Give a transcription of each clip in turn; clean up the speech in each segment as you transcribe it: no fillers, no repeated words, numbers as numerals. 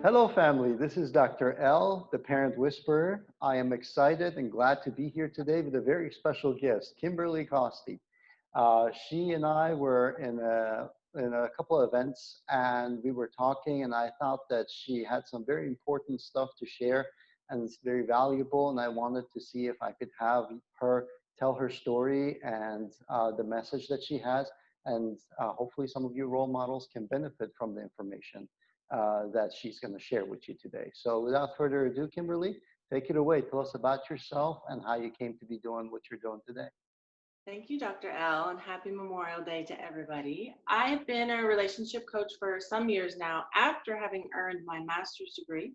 Hello, family. This is Dr. L, the Parent Whisperer. I am excited and glad to be here today with a very special guest, Kimberly Koste. She and I were in a couple of events, and we were talking, and I thought that she had some very important stuff to share, and it's very valuable. And I wanted to see if I could have her tell her story and the message that she has, and hopefully some of you role models can benefit from the information that she's going to share with you today. So without further ado, Kimberly, take it away. Tell us about yourself and how you came to be doing what you're doing today. Thank you, Dr. L, and happy Memorial Day to everybody. I've been a relationship coach for some years now after having earned my master's degree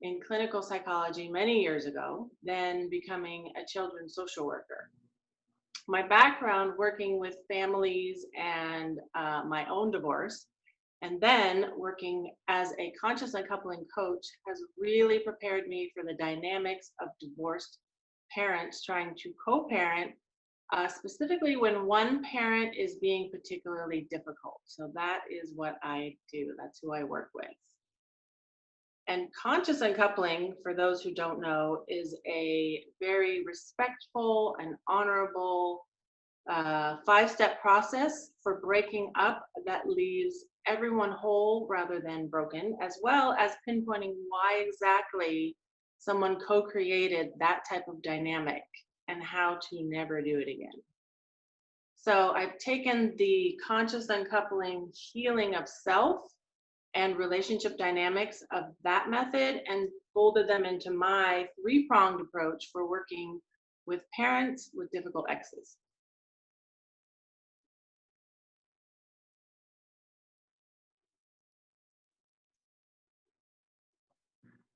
in clinical psychology many years ago, then becoming a children's social worker. My background working with families and my own divorce, and then working as a conscious uncoupling coach has really prepared me for the dynamics of divorced parents trying to co-parent, specifically when one parent is being particularly difficult. So that is what I do. That's who I work with. And conscious uncoupling, for those who don't know, is a very respectful and honorable 5-step process for breaking up that leaves everyone whole rather than broken, as well as pinpointing why exactly someone co-created that type of dynamic and how to never do it again. So I've taken the conscious uncoupling healing of self and relationship dynamics of that method and folded them into my 3-pronged approach for working with parents with difficult exes.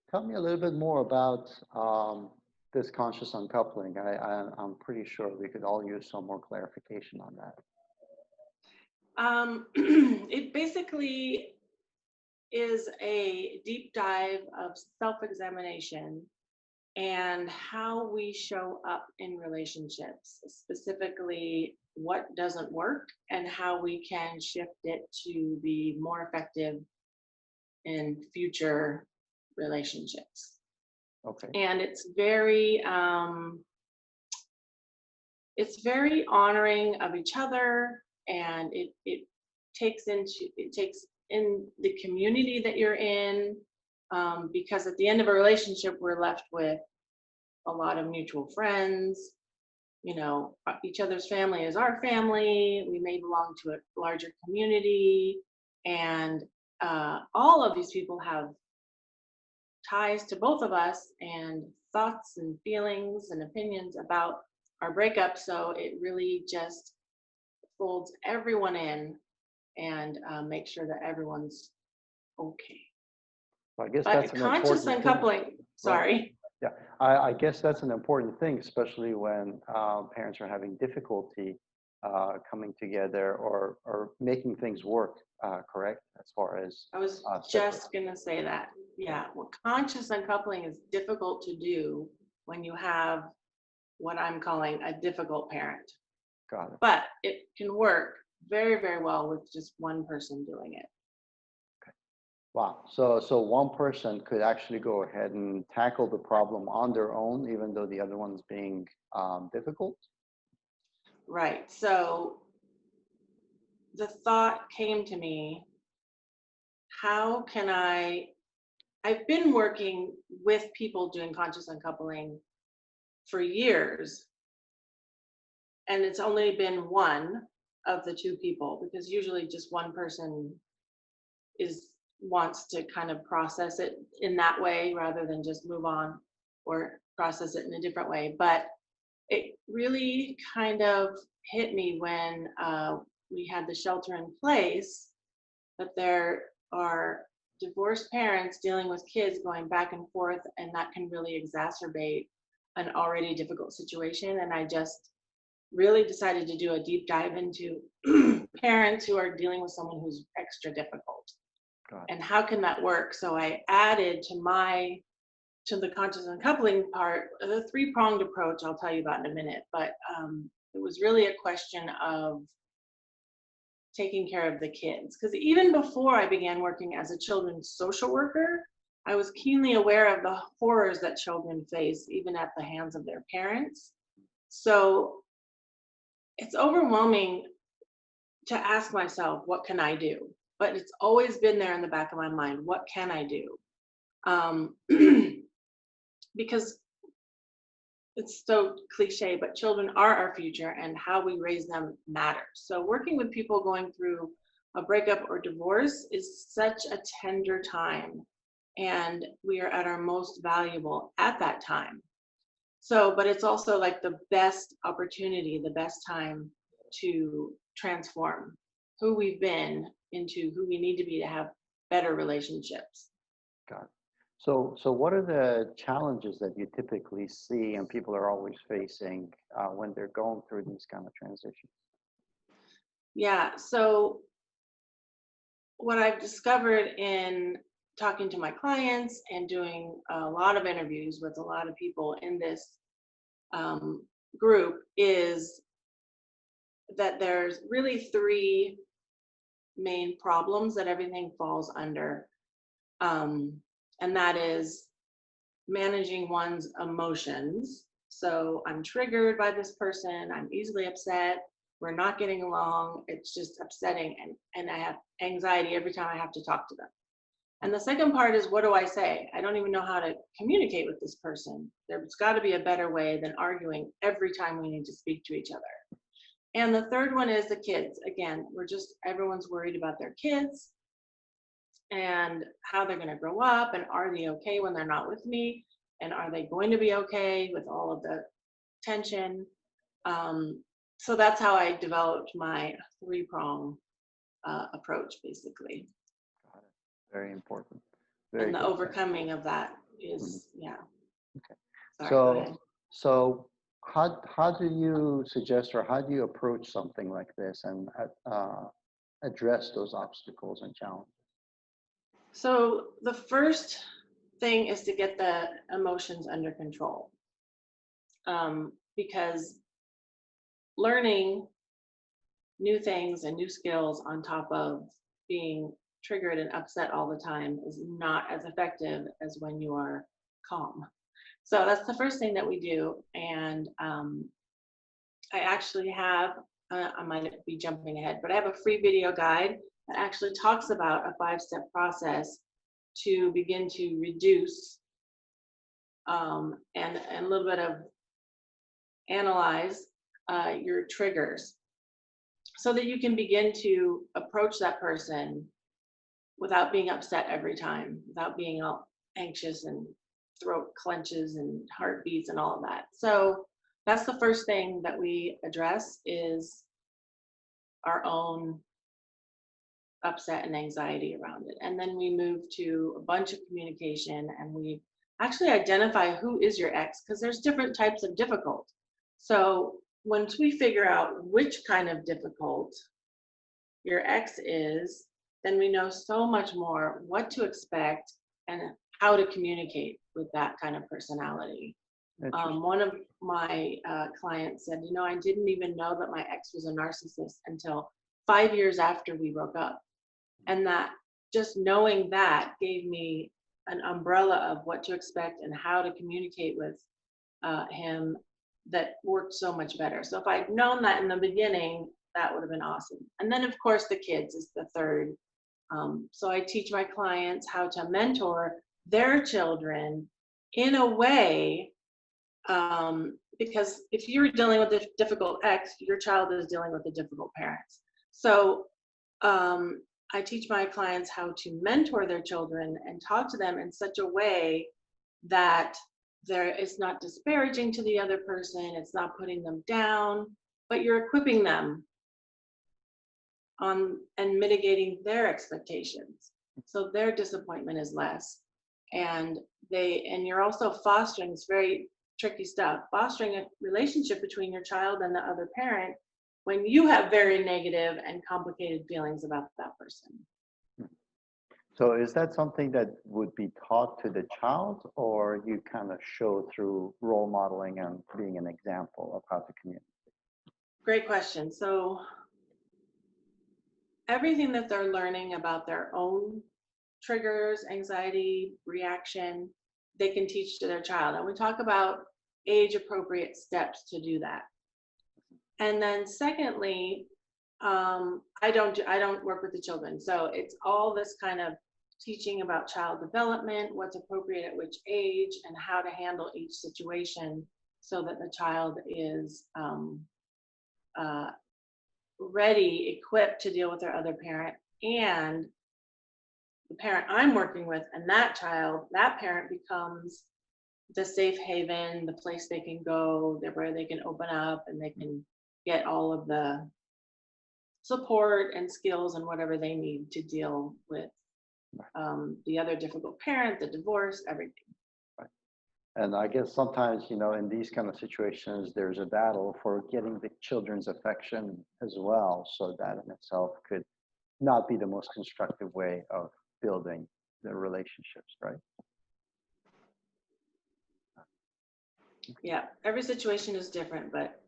Tell me a little bit more about this conscious uncoupling. I'm pretty sure we could all use some more clarification on that. It basically is a deep dive of self-examination and how we show up in relationships, specifically what doesn't work and how we can shift it to be more effective in future relationships. Okay. And it's very honoring of each other, and it takes in the community that you're in, because at the end of a relationship we're left with a lot of mutual friends. Each other's family is our family. We may belong to a larger community, and all of these people have ties to both of us and thoughts and feelings and opinions about our breakup. So it really just folds everyone in and makes sure that everyone's okay. Well, I guess But that's an conscious important thing. uncoupling, sorry. Yeah, I guess that's an important thing, especially when parents are having difficulty coming together or making things work, correct? As far as I was separate. just going to say that. Yeah, well, conscious uncoupling is difficult to do when you have what I'm calling a difficult parent. Got it. But it can work very, very well with just one person doing it. Wow. So one person could actually go ahead and tackle the problem on their own, even though the other one's being difficult. Right. So the thought came to me, how can I've been working with people doing conscious uncoupling for years, and it's only been one of the two people, because usually just one person wants to kind of process it in that way rather than just move on or process it in a different way. But it really kind of hit me when we had the shelter in place, that there are divorced parents dealing with kids going back and forth, and that can really exacerbate an already difficult situation. And I just really decided to do a deep dive into parents who are dealing with someone who's extra difficult. And how can that work? So I added to the conscious uncoupling part, the 3-pronged approach I'll tell you about in a minute. But it was really a question of taking care of the kids. Because even before I began working as a children's social worker, I was keenly aware of the horrors that children face, even at the hands of their parents. So it's overwhelming to ask myself, what can I do? But it's always been there in the back of my mind. What can I do? Um, because it's so cliche, but children are our future and how we raise them matters. So working with people going through a breakup or divorce is such a tender time, and we are at our most valuable at that time. So, but it's also like the best opportunity, the best time to transform who we've been into who we need to be to have better relationships. Got it. So what are the challenges that you typically see and people are always facing when they're going through these kind of transitions? Yeah. So what I've discovered in talking to my clients and doing a lot of interviews with a lot of people in this um, group is that there's really three main problems that everything falls under. And that is managing one's emotions. So I'm triggered by this person, I'm easily upset, we're not getting along, it's just upsetting, and I have anxiety every time I have to talk to them. And the second part is, what do I say? I don't even know how to communicate with this person. There's got to be a better way than arguing every time we need to speak to each other. And the third one is the kids. Again, everyone's worried about their kids and how they're going to grow up, and are they okay when they're not with me, and are they going to be okay with all of the tension. So that's how I developed my three-prong approach, basically. Got it. Very important. Very And the good. overcoming of that Mhm. is, yeah. Okay. Sorry, go ahead. So how do you suggest or how do you approach something like this and address those obstacles and challenges? So the first thing is to get the emotions under control, because learning new things and new skills on top of being triggered and upset all the time is not as effective as when you are calm. So that's the first thing that we do. And I actually have, I might be jumping ahead, but I have a free video guide that actually talks about a 5-step process to begin to reduce and a little bit of analyze your triggers so that you can begin to approach that person without being upset every time, without being all anxious and throat clenches and heartbeats and all of that. So that's the first thing that we address is our own upset and anxiety around it. And then we move to a bunch of communication, and we actually identify who is your ex, because there's different types of difficult. So once we figure out which kind of difficult your ex is, then we know so much more what to expect and how to communicate with that kind of personality. One of my clients said, I didn't even know that my ex was a narcissist until 5 years after we broke up. And that just knowing that gave me an umbrella of what to expect and how to communicate with him that worked so much better. So if I'd known that in the beginning, that would have been awesome. And then, of course, the kids is the third. So I teach my clients how to mentor their children in a way, because if you're dealing with a difficult ex, your child is dealing with a difficult parents. So I teach my clients how to mentor their children and talk to them in such a way that it's not disparaging to the other person, it's not putting them down, but you're equipping them on and mitigating their expectations, so their disappointment is less. And you're also fostering this very tricky stuff, fostering a relationship between your child and the other parent when you have very negative and complicated feelings about that person. So is that something that would be taught to the child, or you kind of show through role modeling and being an example of how to communicate? Great question. So everything that they're learning about their own triggers, anxiety, reaction, they can teach to their child. And we talk about age appropriate steps to do that. And then secondly, I don't work with the children. So it's all this kind of teaching about child development, what's appropriate at which age, and how to handle each situation so that the child is ready, equipped to deal with their other parent, and the parent I'm working with and that parent becomes the safe haven, the place they can go, where they can open up and they can get all of the support and skills and whatever they need to deal with the other difficult parent, the divorce, everything. Right. And I guess sometimes, in these kind of situations, there's a battle for getting the children's affection as well. So that in itself could not be the most constructive way of building the relationships, right? Yeah, every situation is different, but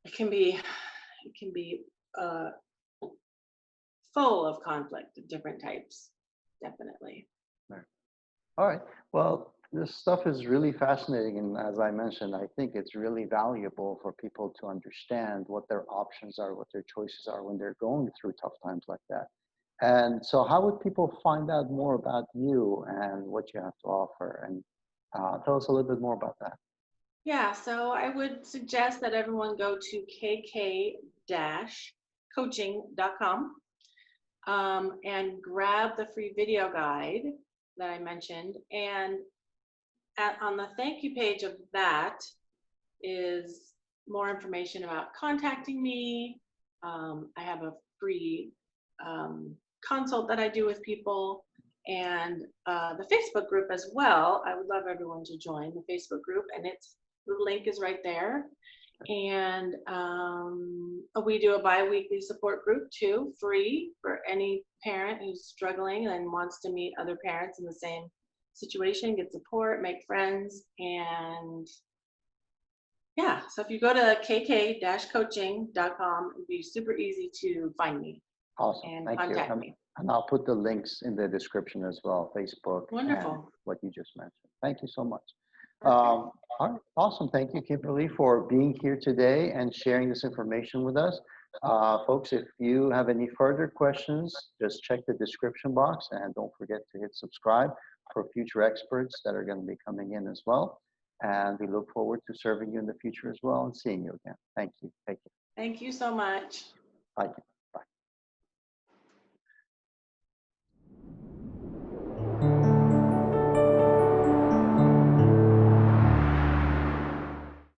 it can be full of conflict of different types, definitely. Right. All right. Well, this stuff is really fascinating. And as I mentioned, I think it's really valuable for people to understand what their options are, what their choices are when they're going through tough times like that. And so how would people find out more about you and what you have to offer? And tell us a little bit more about that. Yeah, so I would suggest that everyone go to kk-coaching.com and grab the free video guide that I mentioned. And on the thank you page of that is more information about contacting me. I have a free consult that I do with people, and the Facebook group as well. I would love everyone to join the Facebook group, and the link is right there. And we do a bi-weekly support group too, free for any parent who's struggling and wants to meet other parents in the same situation, get support, make friends. And yeah, so if you go to kk-coaching.com, it'd be super easy to find me. Awesome. And Thank contact you. me. And I'll put the links in the description as well, Facebook. Wonderful. And what you just mentioned. Thank you so much. All right. Awesome. Thank you, Kimberly, for being here today and sharing this information with us. Folks, if you have any further questions, just check the description box and don't forget to hit subscribe for future experts that are going to be coming in as well. And we look forward to serving you in the future as well and seeing you again. Thank you. Take care. Thank you so much. Bye.